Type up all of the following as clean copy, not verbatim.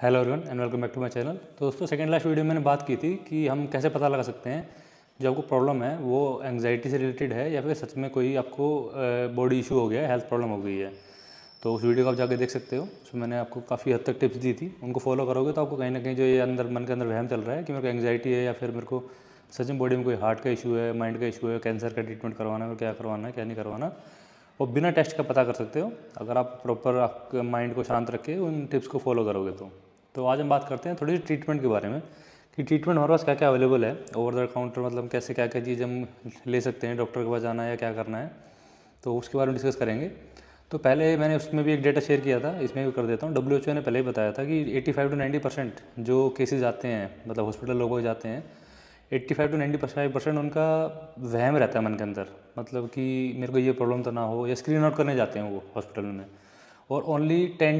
Hello everyone and welcome back to my channel. तो दोस्तों second last video में मैंने बात की थी कि हम कैसे पता लगा सकते हैं जो आपको प्रॉब्लम है वो एंग्जाइटी से रिलेटेड है या फिर सच में कोई आपको बॉडी इशू हो गया है, हेल्थ प्रॉब्लम हो गई है। तो उस वीडियो को आप जाके देख सकते हो। उसमें मैंने आपको काफ़ी हद तक टिप्स दी थी, उनको फॉलो करोगे तो आपको कहीं ना कहीं जो ये अंदर मन के अंदर वहम चल रहा है कि मेरे को एंग्जाइटी है या फिर मेरे को सच में बॉडी में कोई हार्ट का इशू है, माइंड का इशू है, कैंसर का ट्रीटमेंट करवाना है, क्या करवाना है क्या नहीं करवाना, और बिना टेस्ट का पता कर सकते हो अगर आप प्रॉपर आपके माइंड को शांत रख के उन टिप्स को फॉलो करोगे तो आज हम बात करते हैं थोड़ी सी ट्रीटमेंट के बारे में कि ट्रीटमेंट हमारे पास क्या क्या अवेलेबल है ओवर द काउंटर, मतलब कैसे क्या क्या चीज़ हम ले सकते हैं, डॉक्टर के पास जाना है या क्या करना है, तो उसके बारे में डिस्कस करेंगे। तो पहले मैंने उसमें भी एक डेटा शेयर किया था, इसमें भी कर देता हूँ। WHO ने पहले ही बताया था कि 85 to 90% जो केसेस आते हैं, मतलब हॉस्पिटल लोगों के जाते हैं, 85 to 95% उनका वहम रहता है मन के अंदर, मतलब कि मेरे को ये प्रॉब्लम तो ना हो, या स्क्रीन आउट करने जाते हैं वो हॉस्पिटल में। और ओनली 5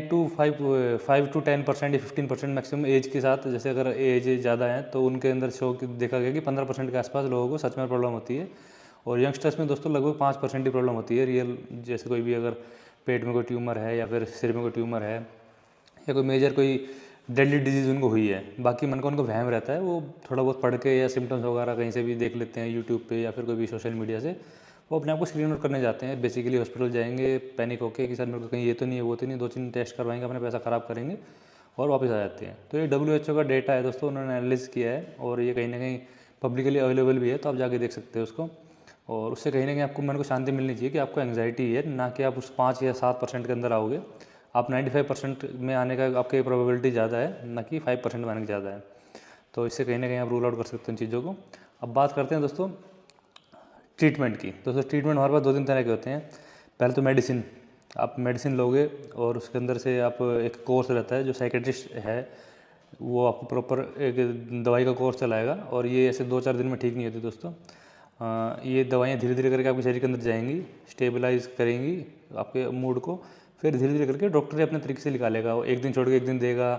to 10% या 15% मैक्सिमम एज के साथ, जैसे अगर एज ज़्यादा है तो उनके अंदर देखा गया कि 15% के आसपास लोगों को सच में प्रॉब्लम होती है। और यंगस्टर्स में दोस्तों लगभग 5% ही प्रॉब्लम होती है रियल, जैसे कोई भी अगर पेट में कोई ट्यूमर है या फिर सिर में कोई ट्यूमर है या कोई मेजर कोई डेडली डिजीज़ उनको हुई है। बाकी मन का उनको वहम रहता है, वो थोड़ा बहुत पढ़ के या सिम्टम्स वगैरह कहीं से भी देख लेते हैं यूट्यूब पे या फिर कोई भी सोशल मीडिया से, वो अपने आप को स्क्रीन आउट करने जाते हैं। बेसिकली हॉस्पिटल जाएंगे पैनिक होके कि सर मेरे को कहीं ये तो नहीं है वो तो नहीं, 2-3 टेस्ट करवाएंगे, अपने पैसा ख़राब करेंगे और वापस आ जाते हैं। तो ये WHO का डेटा है दोस्तों, उन्होंने एनालिसिस किया है और ये कहीं ना कहीं पब्लिकली अवेलेबल भी है, तो आप जाके देख सकते हो उसको। और उससे कहीं ना कहीं आपको मन को शांति मिलनी चाहिए कि आपको एंग्जाइटी है, ना कि आप उस 5 या 7% के अंदर आओगे। आप 95% में आने का आपकी प्रोबेबिलिटी ज़्यादा है, ना कि 5% में आने की ज़्यादा है। तो इससे कहीं ना कहीं आप रूल आउट कर सकते हैं चीज़ों को। अब बात करते हैं दोस्तों ट्रीटमेंट की। दोस्तों ट्रीटमेंट हमारे पास 2-3 तरह के होते हैं। पहले तो मेडिसिन, आप मेडिसिन लोगे और उसके अंदर से आप एक कोर्स रहता है, जो साइकेट्रिस्ट है वो आपको प्रॉपर एक दवाई का कोर्स चलाएगा, और ये ऐसे 2-4 दिन में ठीक नहीं होती दोस्तों। ये दवाइयाँ धीरे धीरे करके आपके शरीर के अंदर जाएंगी, स्टेबलाइज करेंगी आपके मूड को, फिर धीरे धीरे करके डॉक्टर अपने तरीके से निकालेगा। वो एक दिन छोड़ के एक दिन देगा,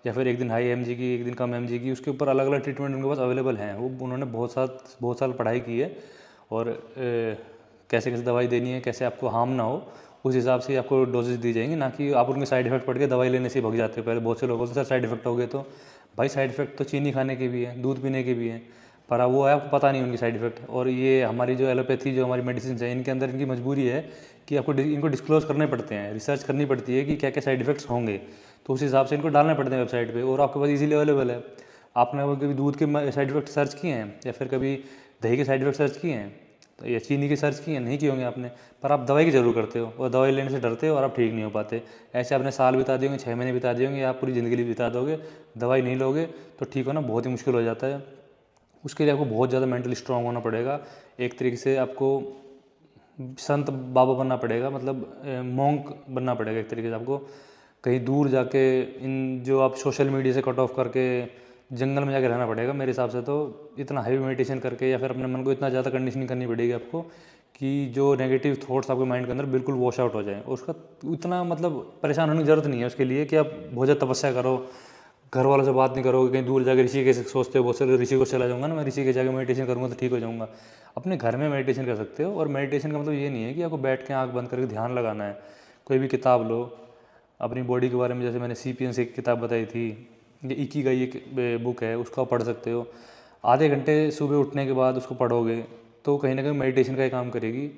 या फिर एक दिन हाई mg की एक दिन कम mg की, उसके ऊपर अलग अलग ट्रीटमेंट उनके पास अवेलेबल हैं। वो उन्होंने बहुत साल पढ़ाई की है, और कैसे कैसे दवाई देनी है, कैसे आपको हार्म ना हो, उस हिसाब से आपको डोजेज दी जाएंगी, ना कि आप उनके साइड इफेक्ट पड़ के दवाई लेने से भग जाते हो। पहले बहुत से लोग बोलते हैं सर साइड इफेक्ट हो गए, तो भाई साइड इफेक्ट तो चीनी खाने के भी है, दूध पीने के भी हैं, पर अब वो है आपको पता नहीं उनकी साइड इफेक्ट। और ये हमारी जो एलोपैथी, जो हमारी मेडिसिन है, इनके अंदर इनकी मजबूरी है कि आपको इनको डिस्क्लोज करने पड़ते हैं, रिसर्च करनी पड़ती है कि क्या क्या साइड इफेक्ट्स होंगे, तो उस हिसाब से इनको डालने पड़ते हैं वेबसाइट पे, और आपके पास इजीली अवेलेबल है। आपने वो कभी दूध के साइड इफेक्ट सर्च किए हैं या फिर कभी दही के साइड इफेक्ट सर्च किए हैं, तो या चीनी की सर्च किए हैं? नहीं किए होंगे आपने, पर आप दवाई की जरूर करते हो, और दवाई लेने से डरते हो और आप ठीक नहीं हो पाते। ऐसे आपने साल बिता दिए होंगे, 6 महीने बिता दिए होंगे, आप पूरी ज़िंदगी बिता दोगे, दवाई नहीं लोगे तो ठीक होना बहुत ही मुश्किल हो जाता है। उसके लिए आपको बहुत ज़्यादा मेंटली स्ट्रांग होना पड़ेगा, एक तरीके से आपको संत बाबा बनना पड़ेगा, मतलब मॉन्क बनना पड़ेगा एक तरीके से आपको। कहीं दूर जाके इन जो आप सोशल मीडिया से कट ऑफ करके जंगल में जाके रहना पड़ेगा मेरे हिसाब से। तो इतना हैवी मेडिटेशन करके या फिर अपने मन को इतना ज़्यादा कंडीशनिंग करनी पड़ेगी आपको कि जो नेगेटिव थॉट्स आपके माइंड के अंदर बिल्कुल वॉश आउट हो जाए। और उसका इतना मतलब परेशान होने की ज़रूरत नहीं है उसके लिए कि आप बहुत ज़्यादा तपस्या करो, घर वालों से बात नहीं करोगे, कहीं दूर जाकर ऋषिकेश सोचते हो बहुत सारे, ऋषिकेश चला जाऊँगा ना मैं, ऋषिकेश जाकर मेडिटेशन करूँगा तो ठीक हो जाऊँगा। अपने घर में मेडिटेशन कर सकते हो। और मेडिटेशन का मतलब ये नहीं है कि आपको बैठ के आँख बंद करके ध्यान लगाना है। कोई भी किताब लो अपनी बॉडी के बारे में, जैसे मैंने CPN से एक किताब बताई थी, ये इकिगाई एक बुक है, उसको आप पढ़ सकते हो। आधे घंटे सुबह उठने के बाद उसको पढ़ोगे तो कहीं ना कहीं मेडिटेशन का ही काम करेगी।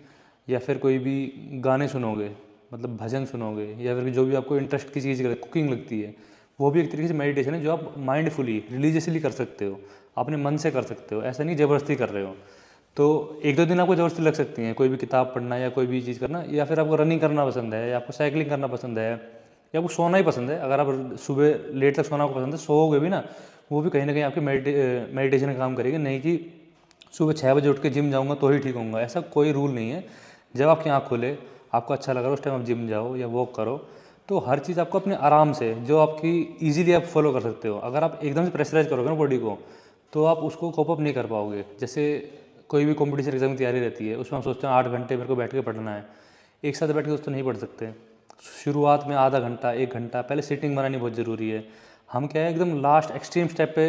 या फिर कोई भी गाने सुनोगे, मतलब भजन सुनोगे, या फिर जो भी आपको इंटरेस्ट की चीज़ कुकिंग लगती है, वो भी एक तरीके से मेडिटेशन है, जो आप माइंडफुली रिलीजियसली कर सकते हो, अपने मन से कर सकते हो, ऐसा नहीं ज़बरदस्ती कर रहे हो। तो 1-2 दिन आपको ज़बरदस्ती लग सकती है, कोई भी किताब पढ़ना या कोई भी चीज़ करना, या फिर आपको रनिंग करना पसंद है, या आपको साइकिलिंग करना पसंद है, या आपको सोना ही पसंद है। अगर आप सुबह लेट तक सोना आपको पसंद है, सोओगे भी ना, वो भी कहीं ना कहीं आपके मेडिटेशन का काम करेगी। नहीं कि सुबह 6 बजे उठ के जिम जाऊँगा तो ही ठीक होऊंगा, ऐसा कोई रूल नहीं है। जब आपकी आँख खोले, आपको अच्छा लग रहा है, उस टाइम आप जिम जाओ या वॉक करो। तो हर चीज़ आपको अपने आराम से, जो आपकी ईजिली आप फॉलो कर सकते हो। अगर आप एकदम से प्रेशराइज करोगे ना बॉडी को, तो आप उसको कोप अप नहीं कर पाओगे। जैसे कोई भी कॉम्पिटिशन एग्जाम की तैयारी रहती है, उसमें हम सोचते हैं 8 घंटे मेरे को बैठ के पढ़ना है, एक साथ बैठ के दोस्तों नहीं पढ़ सकते। शुरुआत में आधा घंटा 1 घंटा पहले सीटिंग बनानी बहुत ज़रूरी है। हम क्या है एकदम लास्ट एक्सट्रीम स्टेप पे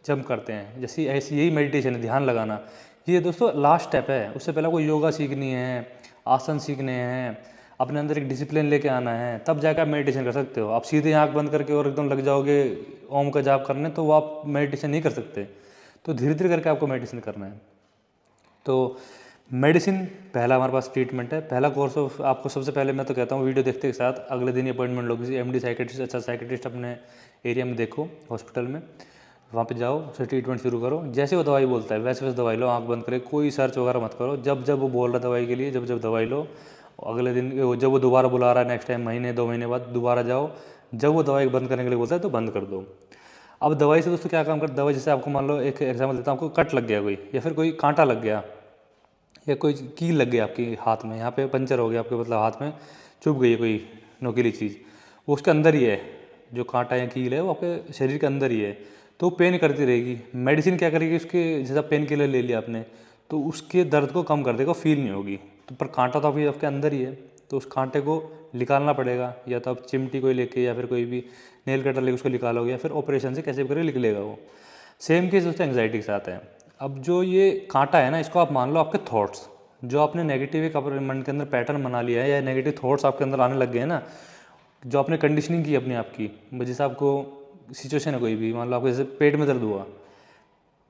जंप करते हैं, जैसे ऐसी यही मेडिटेशन है, ध्यान लगाना। ये दोस्तों लास्ट स्टेप है, उससे पहले आपको योगा सीखनी है, आसन सीखने हैं, अपने अंदर एक डिसिप्लिन लेके आना है, तब जाकर आप मेडिटेशन कर सकते हो। आप सीधे आँख बंद करके और एकदम लग जाओगे ओम का जाप करने, तो वो आप मेडिटेशन नहीं कर सकते। तो धीरे धीरे करके आपको मेडिटेशन करना है। तो मेडिसिन पहला हमारे पास ट्रीटमेंट है। पहला कोर्स ऑफ आपको सबसे पहले मैं तो कहता हूँ वीडियो देखते के साथ अगले दिन अपॉइंटमेंट लो किसी एमडी साइकेट्रिस्ट, अच्छा साइकेट्रिस्ट अपने एरिया में देखो हॉस्पिटल में, वहाँ पे जाओ, उससे ट्रीटमेंट शुरू करो। जैसे वो दवाई बोलता है वैसे वैसे दवाई लो, आँख बंद करे, कोई सर्च वगैरह मत करो। जब जब वो बोल रहा है दवाई के लिए, जब जब दवाई लो। अगले दिन जब वो दोबारा बुला रहा है नेक्स्ट टाइम, महीने 2 महीने बाद दोबारा जाओ, जब वो दवाई बंद करने के लिए बोलता है तो बंद कर दो। अब दवाई से दोस्तों क्या काम करता है दवाई, जैसे आपको मान लो एक एग्जाम्पल देता हूँ, आपको कट लग गया कोई, या फिर कोई कांटा लग गया, या कोई कील लग गई आपके हाथ में, यहाँ पे पंचर हो गया आपके, मतलब हाथ में चुभ गई है कोई नोकीली चीज़, वो उसके अंदर ही है, जो कांटा या कील है वो आपके शरीर के अंदर ही है, तो पेन करती रहेगी। मेडिसिन क्या करेगी, उसके जैसा पेन किलर ले लिया आपने तो उसके दर्द को कम कर देगा, फील नहीं होगी। तो पर कांटा तो आपके अंदर ही है, तो उस कांटे को निकालना पड़ेगा, या तो आप चिमटी कोई लेके या फिर कोई भी नेल कटर लेके उसको निकालोगे, या फिर ऑपरेशन से कैसे भी करके निकलेगा वो। सेम केस दोस्तों एंग्जाइटी के साथ है। अब जो ये कांटा है ना, इसको आप मान लो आपके थॉट्स, जो आपने नेगेटिव एक अपने मन के अंदर पैटर्न बना लिया है, या नेगेटिव थॉट्स आपके अंदर आने लग गए हैं ना, जो आपने कंडीशनिंग की अपने आप की। जैसे आपको सिचुएशन है कोई भी, मान लो आपको जैसे पेट में दर्द हुआ,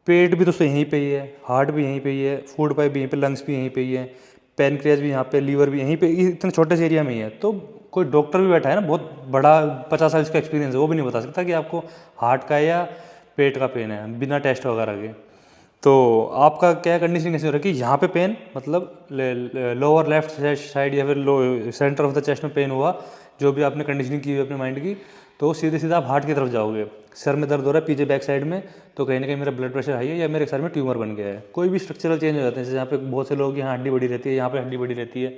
पेट भी दोस्तों यहीं पे ही है, हार्ट भी यहीं पे ही है, फूड पाइप भी यहीं पे, लंग्स भी यहीं पे ही है, पैनक्रियाज भी यहाँ पे, लीवर भी यहीं पे, इतने छोटे से एरिया में ही है। तो कोई डॉक्टर भी बैठा है ना, बहुत बड़ा 50 साल का एक्सपीरियंस है, वो भी नहीं बता सकता कि आपको हार्ट का या पेट का पेन है बिना टेस्ट वगैरह के। तो आपका क्या कंडीशन कैसे हो रहा है कि यहाँ पे पेन, मतलब लोअर लेफ्ट साइड या फिर सेंटर ऑफ द चेस्ट में पेन हुआ, जो भी आपने कंडीशनिंग की हुई अपने माइंड की, तो सीधे सीधा आप हार्ट की तरफ जाओगे। सर में दर्द हो रहा है पीछे बैक साइड में, तो कहीं ना कहीं मेरा ब्लड प्रेशर हाई है या मेरे सर में ट्यूमर बन गया है। कोई भी स्ट्रक्चरल चेंज हो जाते हैं, जैसे यहाँ पे बहुत से लोग यहाँ हड्डी बड़ी रहती है, यहाँ पे हड्डी बड़ी रहती है,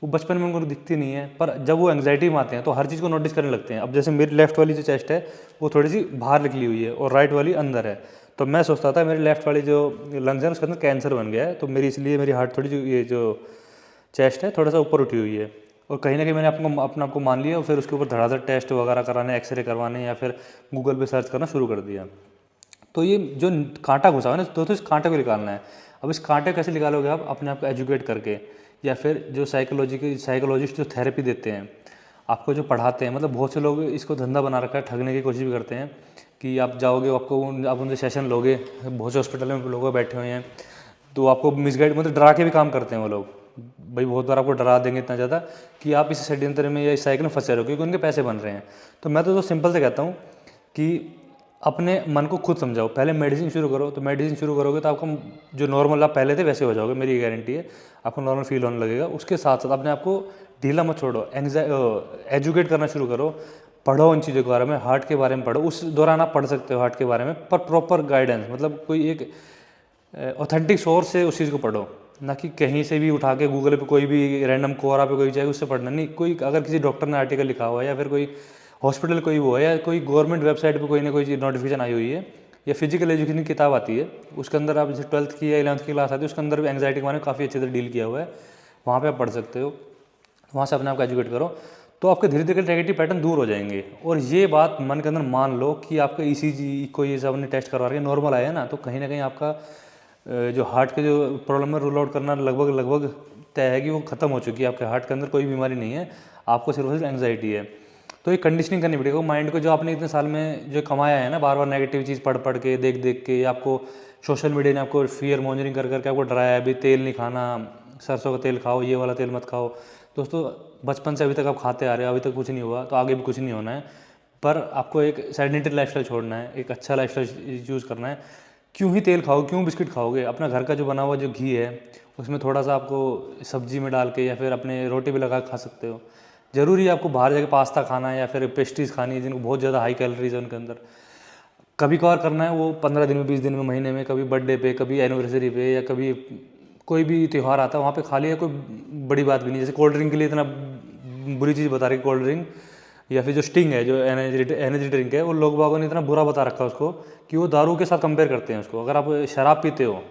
वो बचपन में उनको दिखती नहीं है, पर जब वो एंग्जाइटी में आते हैं तो हर चीज़ को नोटिस करने लगते हैं। अब जैसे मेरी लेफ्ट वाली जो चेस्ट है वो थोड़ी सी बाहर निकली हुई है और राइट वाली अंदर है, तो मैं सोचता था मेरी लेफ्ट वाली जो लंग्स है उसके अंदर कैंसर बन गया है, तो मेरी इसलिए मेरी हार्ट थोड़ी ये जो चेस्ट है थोड़ा सा ऊपर उठी हुई है। और कहीं ना कहीं मैंने अपने आप को मान लिया और फिर उसके ऊपर धड़ाधड़ टेस्ट वगैरह कराने, एक्सरे करवाने, या फिर गूगल पे सर्च करना शुरू कर दिया। तो ये जो कांटा घुसा है ना दोस्तों, इस कांटे को निकालना है। अब इस कांटे कैसे निकालोगे आप, अपने आप को एजुकेट करके, या फिर जो साइकोलॉजिस्ट जो थेरेपी देते हैं, आपको जो पढ़ाते हैं, मतलब बहुत से लोग इसको धंधा बना रखा है, ठगने की कोशिश भी करते हैं कि आप जाओगे, आप उनसे सेशन लोगे, बहुत से हॉस्पिटल में लोग बैठे हुए हैं, तो आपको मिसगाइड, मतलब डरा के भी काम करते हैं वो लोग। भाई बहुत बार आपको डरा देंगे इतना ज़्यादा कि आप इस षड्यंत्र में या इस साइकिल में फंसे रहो, क्योंकि उनके पैसे बन रहे हैं। तो मैं तो सिंपल से कहता हूँ कि अपने मन को खुद समझाओ, पहले मेडिसिन शुरू करो। तो मेडिसिन शुरू करोगे तो आपको जो नॉर्मल आप पहले थे वैसे हो जाओगे, मेरी गारंटी है, आपको नॉर्मल फील होने लगेगा। उसके साथ साथ अपने आप को ढीला मत छोड़ो, एजुकेट करना शुरू करो, पढ़ो उन चीज़ों के बारे में, हार्ट के बारे में पढ़ो। उस दौरान आप पढ़ सकते हो हार्ट के बारे में, पर प्रॉपर गाइडेंस, मतलब कोई एक ऑथेंटिक सोर्स से उस चीज़ को पढ़ो, ना कि कहीं से भी उठा के गूगल पे कोई भी रैंडम कोरा पे कोई जाएगा उससे पढ़ना नहीं। कोई अगर किसी डॉक्टर ने आर्टिकल लिखा हुआ है, या फिर कोई हॉस्पिटल कोई वो है, या कोई गवर्नमेंट वेबसाइट पे कोई ना कोई चीज़ नोटिफिकेशन आई हुई है, या फिजिकल एजुकेशन की किताब आती है, उसके अंदर आप जैसे 12th की या 11th की क्लास आती है, उसके अंदर भी एंग्जाइटी के बारे में काफ़ी अच्छे से डील किया हुआ है, वहाँ पर आप पढ़ सकते हो, वहाँ से अपने आप को एजुकेट करो, तो आपके धीरे धीरे नेगेटिव पैटर्न दूर हो जाएंगे। और ये बात मन के अंदर मान लो कि आपका ECG को ये सब टेस्ट करवा रहे हैं, नॉर्मल आया ना, तो कहीं ना कहीं आपका जो हार्ट के जो प्रॉब्लम है रूल आउट करना लगभग तय है कि वो खत्म हो चुकी है। आपके हार्ट के अंदर कोई बीमारी नहीं है, आपको सिर्फ एंग्जाइटी है। तो ये कंडीशनिंग करनी पड़ेगी माइंड को, जो आपने इतने साल में जो कमाया है ना, बार बार नेगेटिव चीज़ पढ़ के, देख के, आपको सोशल मीडिया ने आपको फियर मॉन्जरिंग कर करके आपको डराया है, अभी तेल नहीं खाना, सरसों का तेल खाओ, ये वाला तेल मत खाओ। दोस्तों बचपन से अभी तक आप खाते आ रहे हो, अभी तक कुछ नहीं हुआ, तो आगे भी कुछ नहीं होना है। पर आपको एक सेडेंटरी लाइफस्टाइल छोड़ना है, एक अच्छा लाइफस्टाइल यूज़ करना है। क्यों ही तेल खाओ, क्यों बिस्किट खाओगे, अपना घर का जो बना हुआ जो घी है उसमें थोड़ा सा आपको सब्जी में डाल के, या फिर अपने रोटी भी लगा खा सकते हो। ज़रूरी है आपको बाहर जाके पास्ता खाना है या फिर पेस्ट्रीज खानी है जिनको बहुत ज़्यादा हाई कैलोरीज है उनके अंदर, कभी कभार करना है, वो 15 दिन में, 20 दिन में, महीने में, कभी बर्थडे पे, कभी एनिवर्सरी पे, या कभी कोई भी त्यौहार आता है वहाँ पे खा लिया, कोई बड़ी बात भी नहीं। जैसे कोल्ड ड्रिंक के लिए इतना बुरी चीज़ बता रही कोल्ड ड्रिंक, या फिर जो स्टिंग है, जो एनर्जी ड्रिंक है, वो लोग बागों ने इतना बुरा बता रखा है उसको कि वो दारू के साथ कंपेयर करते हैं उसको। अगर आप शराब पीते हो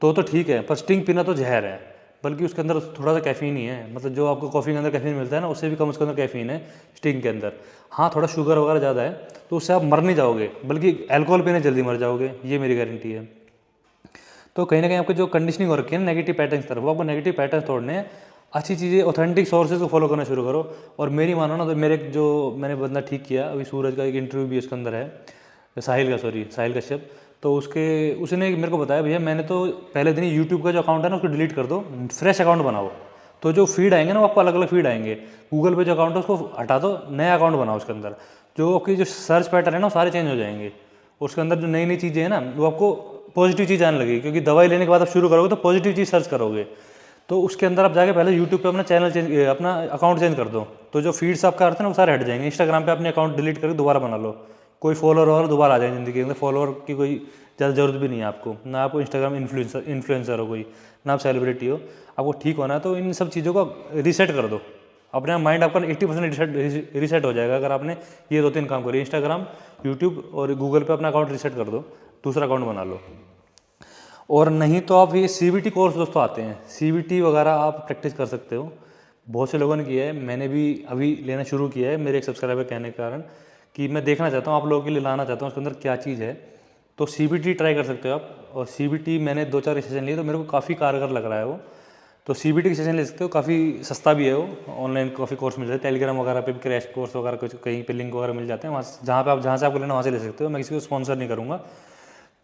तो ठीक है, पर स्टिंग पीना तो जहर है, बल्कि उसके अंदर थोड़ा सा कैफीन ही है, मतलब जो आपको कॉफ़ी के अंदर कैफीन मिलता है ना, उससे भी कम उसके अंदर कैफीन है स्टिंग के अंदर। हाँ थोड़ा शुगर वगैरह ज़्यादा है, तो उससे आप मर नहीं जाओगे, बल्कि अल्कोहल पीने जल्दी मर जाओगे, ये मेरी गारंटी है। तो कहीं ना कहीं आपको जो कंडीशनिंग हो रखी है नेगेटिव पैटर्न की तरफ, वो आपको नेगेटिव पैटर्न तोड़ने हैं। अच्छी चीज़ें, ऑथेंटिक सोर्सेज को फॉलो करना शुरू करो। और मेरी मानो ना तो मेरे जो मैंने बंदा ठीक किया अभी, सूरज का एक इंटरव्यू भी उसके अंदर है, साहिल कश्यप। तो उसने मेरे को बताया, भैया मैंने तो पहले दिन ही यूट्यूब का जो अकाउंट है ना उसको डिलीट कर दो, फ्रेश अकाउंट बनाओ। तो जो फीड आएंगे ना वो आपको अलग अलग फीड आएंगे। गूगल पे जो अकाउंट है उसको हटा दो, नया अकाउंट बनाओ। उसके अंदर जो आपकी जो सर्च पैटर्न है ना वो सारे चेंज हो जाएंगे। उसके अंदर जो नई नई चीज़ें हैं ना वो आपको पॉजिटिव चीज़ आने लगेगी, क्योंकि दवाई लेने के बाद आप शुरू करोगे तो पॉजिटिव चीज़ सर्च करोगे। तो उसके अंदर आप जाके पहले यूट्यूब पे अपना अपना अकाउंट चेंज कर दो, तो जो फीड्स आपका आते हैं ना वो सारे हट जाएंगे। इंस्टाग्राम पे अपने अकाउंट डिलीट करके दोबारा बना लो, कोई फॉलोअर और दोबारा आ जाएंगे ज़िंदगी के अंदर। फॉलोअर की कोई ज़्यादा ज़रूरत भी नहीं है आपको, ना आपको इंस्टाग्राम इन्फ्लुएंसर हो कोई, ना आप सेलिब्रिटी हो। आपको ठीक होना है तो इन सब चीज़ों को रीसेट कर दो। अपने माइंड आपका 80% रीसेट हो जाएगा अगर आपने ये 2-3 काम करिए। इंस्टाग्राम, यूट्यूब और गूगल पे अपना अकाउंट रीसेट कर दो, दूसरा अकाउंट बना लो। और नहीं तो आप ये CBT कोर्स दोस्तों आते हैं, CBT वगैरह आप प्रैक्टिस कर सकते हो। बहुत से लोगों ने किया है, मैंने भी अभी लेना शुरू किया है मेरे एक सब्सक्राइबर कहने के कारण, कि मैं देखना चाहता हूँ, आप लोगों के लिए लाना चाहता हूँ उसके अंदर क्या चीज़ है। तो CBT ट्राई कर सकते हो आप। और CBT मैंने 2-4 सेशन लिए तो मेरे को काफ़ी कारगर लग रहा है वो। तो CBT की सेशन ले सकते हो, काफ़ी सस्ता भी है वो। ऑनलाइन काफ़ी कोर्स मिल जाते हैं, टेलीग्राम वगैरह पे भी क्रैश कोर्स वगैरह कुछ कहीं पे लिंक वगैरह मिल जाते हैं, वहाँ जहाँ से आपको लेना वहाँ से ले सकते हो। मैं किसी को स्पॉन्सर नहीं करूँगा।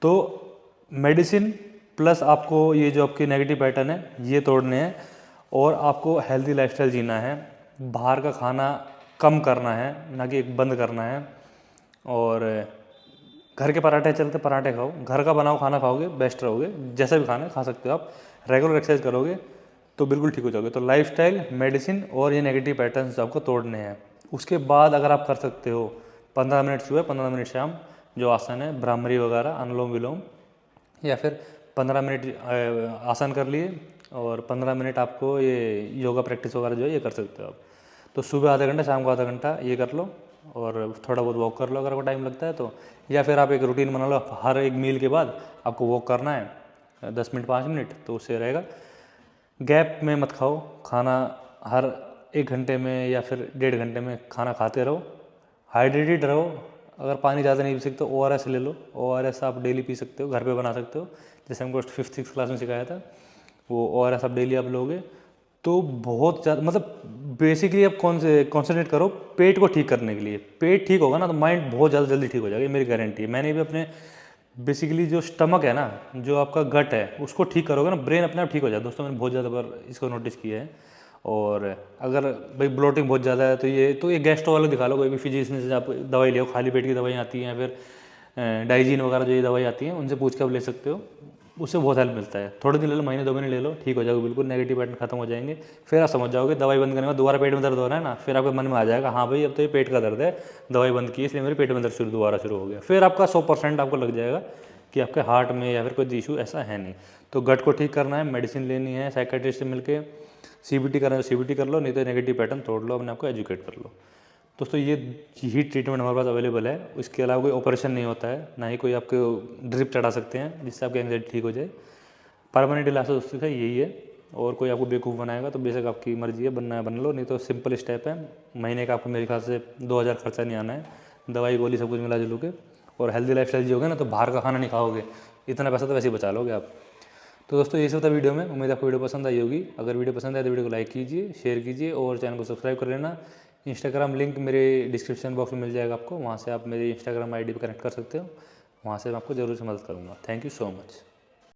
तो मेडिसिन प्लस आपको ये जो आपके नेगेटिव पैटर्न है ये तोड़ने हैं, और आपको हेल्दी लाइफस्टाइल जीना है। बाहर का खाना कम करना है, ना कि बंद करना है। और घर के पराठे चलते, पराठे खाओ, घर का बनाओ खाना खाओगे बेस्ट रहोगे। जैसा भी खाना खा सकते हो आप, रेगुलर एक्सरसाइज करोगे तो बिल्कुल ठीक हो जाओगे। तो लाइफस्टाइल, मेडिसिन और ये नेगेटिव पैटर्न्स आपको तोड़ने हैं। उसके बाद अगर आप कर सकते हो 15 मिनट सुबह, 15 मिनट शाम, जो आसन है भ्रामरी वगैरह, अनुलोम विलोम, या फिर 15 मिनट आसन कर लिए और 15 मिनट आपको ये योगा प्रैक्टिस वगैरह जो है ये कर सकते हो आप। तो सुबह आधा घंटा, शाम को आधा घंटा ये कर लो, और थोड़ा बहुत वॉक कर लो अगर आपको टाइम लगता है तो। या फिर आप एक रूटीन बना लो, हर एक मील के बाद आपको वॉक करना है 10 मिनट 5 मिनट, तो उससे रहेगा। गैप में मत खाओ खाना, हर 1 घंटे में या फिर 1.5 घंटे में खाना खाते रहो। हाइड्रेटेड रहो। अगर पानी ज़्यादा नहीं पी सकते तो ORS ले लो, ORS आप डेली पी सकते हो, घर पे बना सकते हो। जैसे हमको 5th-6th क्लास में सिखाया था, वो ORS आप डेली आप लोगे तो बहुत ज़्यादा, मतलब बेसिकली आप कॉन्सेंट्रेट करो पेट को ठीक करने के लिए। पेट ठीक होगा ना तो माइंड बहुत ज़्यादा जल्दी ठीक हो जाएगा, मेरी गारंटी है। मैंने भी अपने बेसिकली जो स्टमक है ना, जो आपका गट है, उसको ठीक करोगे ना ब्रेन अपने आप ठीक हो जाए। दोस्तों मैंने बहुत ज़्यादा बार इसको नोटिस किया है। और अगर भाई ब्लोटिंग बहुत ज़्यादा है तो ये गैस्ट्रो वाले दिखा लो, कोई भी फिजिशियन से आप दवाई ले, खाली पेट की दवाई आती हैं, फिर डाइजीन वगैरह जो ये दवाई आती हैं उनसे पूछ के आप ले सकते हो, उससे बहुत हेल्प मिलता है। थोड़े दिन ले लो, महीने 2 महीने ले लो, ठीक हो जाएगा बिल्कुल, नेगेटिव पैटर्न खत्म हो जाएंगे। फिर आप समझ जाओगे दवाई बंद करने में दोबारा पेट में दर्द हो रहा है ना, फिर आपके मन में आ जाएगा हाँ भाई अब तो ये पेट का दर्द है, दवाई बंद की इसलिए मेरे पेट में दर्द दोबारा शुरू हो गया। फिर आपका 100% आपको लग जाएगा कि आपके हार्ट में या फिर कोई इशू ऐसा है नहीं। तो गट को ठीक करना है, मेडिसिन लेनी है, साइकेट्रिस्ट से मिलके CBT करना है CBT कर लो, नहीं तो नेगेटिव पैटर्न तोड़ लो, अपने आपको एजुकेट कर लो। दोस्तों ये ही ट्रीटमेंट हमारे पास अवेलेबल है। इसके अलावा कोई ऑपरेशन नहीं होता है, ना ही कोई आपको ड्रिप चढ़ा सकते हैं जिससे आपकी एंग्जाइटी ठीक हो जाए। परमानेंट इलाज दोस्तों का यही है। और कोई आपको बेवकूफ़ बनाएगा तो बेशक आपकी मर्जी है, बनना है बन लो, नहीं तो सिंपल स्टेप है। महीने का आपको मेरे ख्याल से 2000 खर्चा नहीं आना है, दवाई गोली सब कुछ मिला जुलू के। और हेल्दी लाइफस्टाइल जियोगे ना तो बाहर का खाना नहीं खाओगे, इतना पैसा तो वैसे ही बचा लोगे आप। तो दोस्तों ये सब था वीडियो में, उम्मीद आपको वीडियो पसंद आई होगी। अगर वीडियो पसंद आए तो वीडियो को लाइक कीजिए, शेयर कीजिए और चैनल को सब्सक्राइब कर लेना। इंस्टाग्राम लिंक मेरे डिस्क्रिप्शन बॉक्स में मिल जाएगा आपको, वहाँ से आप मेरी इंस्टाग्राम ID पर कनेक्ट कर सकते हो, वहाँ से मैं आपको ज़रूर से मदद करूँगा। Thank you so much.